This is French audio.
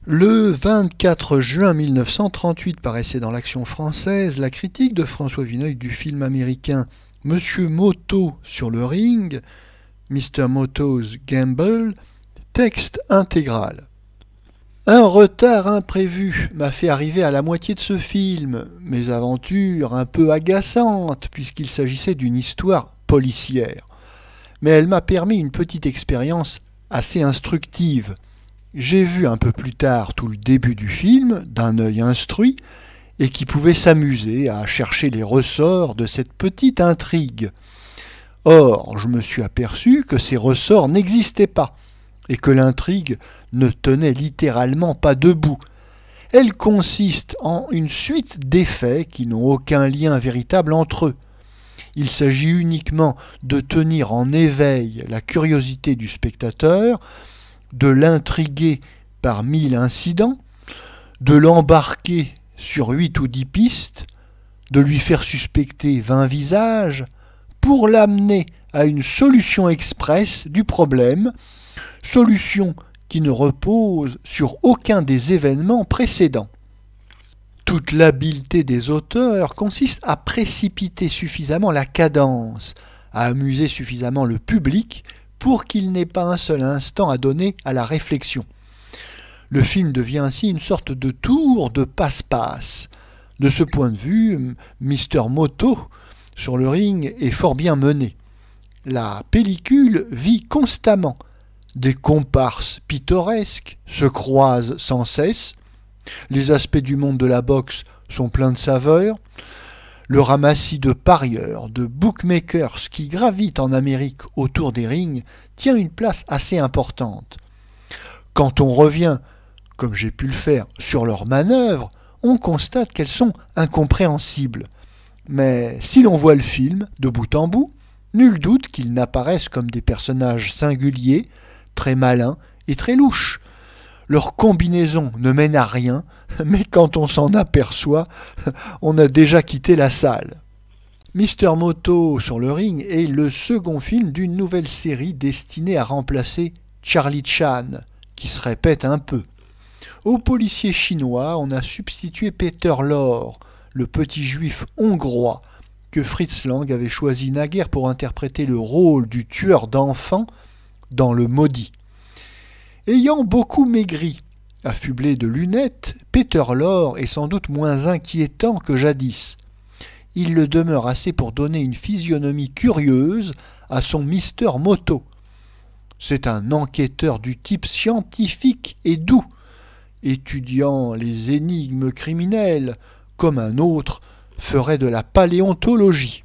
Le 24 juin 1938 paraissait dans l'Action française la critique de François Vineuil du film américain Monsieur Moto sur le ring, Mr. Moto's Gamble, texte intégral. Un retard imprévu m'a fait arriver à la moitié de ce film, mes aventures un peu agaçantes puisqu'il s'agissait d'une histoire policière. Mais elle m'a permis une petite expérience assez instructive. J'ai vu un peu plus tard tout le début du film d'un œil instruit et qui pouvait s'amuser à chercher les ressorts de cette petite intrigue. Or, je me suis aperçu que ces ressorts n'existaient pas et que l'intrigue ne tenait littéralement pas debout. Elle consiste en une suite d'effets qui n'ont aucun lien véritable entre eux. Il s'agit uniquement de tenir en éveil la curiosité du spectateur, de l'intriguer par 1000 incidents, de l'embarquer sur 8 ou 10 pistes, de lui faire suspecter 20 visages, pour l'amener à une solution express du problème, solution qui ne repose sur aucun des événements précédents. Toute l'habileté des auteurs consiste à précipiter suffisamment la cadence, à amuser suffisamment le public pour qu'il n'ait pas un seul instant à donner à la réflexion. Le film devient ainsi une sorte de tour de passe-passe. De ce point de vue, Mr. Moto sur le ring est fort bien mené. La pellicule vit constamment. Des comparses pittoresques se croisent sans cesse. Les aspects du monde de la boxe sont pleins de saveur. Le ramassis de parieurs, de bookmakers qui gravitent en Amérique autour des rings tient une place assez importante. Quand on revient, comme j'ai pu le faire, sur leurs manœuvres, on constate qu'elles sont incompréhensibles. Mais si l'on voit le film de bout en bout, nul doute qu'ils n'apparaissent comme des personnages singuliers, très malins et très louches. Leur combinaison ne mène à rien, mais quand on s'en aperçoit, on a déjà quitté la salle. Mr. Moto sur le ring est le second film d'une nouvelle série destinée à remplacer Charlie Chan, qui se répète un peu. Au policier chinois, on a substitué Peter Lorre, le petit juif hongrois que Fritz Lang avait choisi naguère pour interpréter le rôle du tueur d'enfants dans Le Maudit. Ayant beaucoup maigri, affublé de lunettes, Peter Lorre est sans doute moins inquiétant que jadis. Il le demeure assez pour donner une physionomie curieuse à son Mr. Moto. C'est un enquêteur du type scientifique et doux, étudiant les énigmes criminelles comme un autre ferait de la paléontologie.